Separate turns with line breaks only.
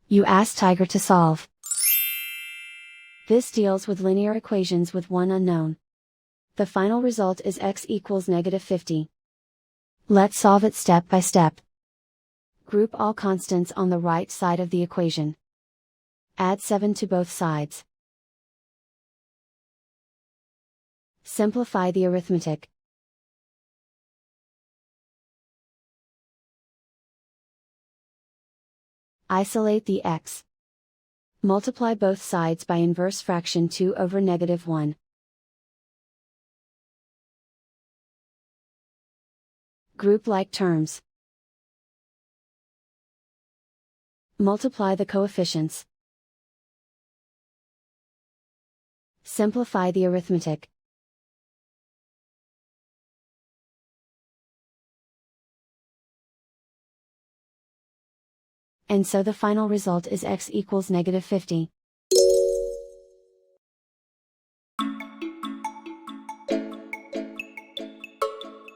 You ask Tiger to solve. This deals with linear equations with one unknown. The final result is x equals -50. Let's solve it step by step. Group all constants on the right side of the equation. Add 7 to both sides. Simplify the arithmetic. Isolate the x. Multiply both sides by inverse fraction 2 over -1. Group like terms. Multiply the coefficients. Simplify the arithmetic. And so the final result is x equals -50.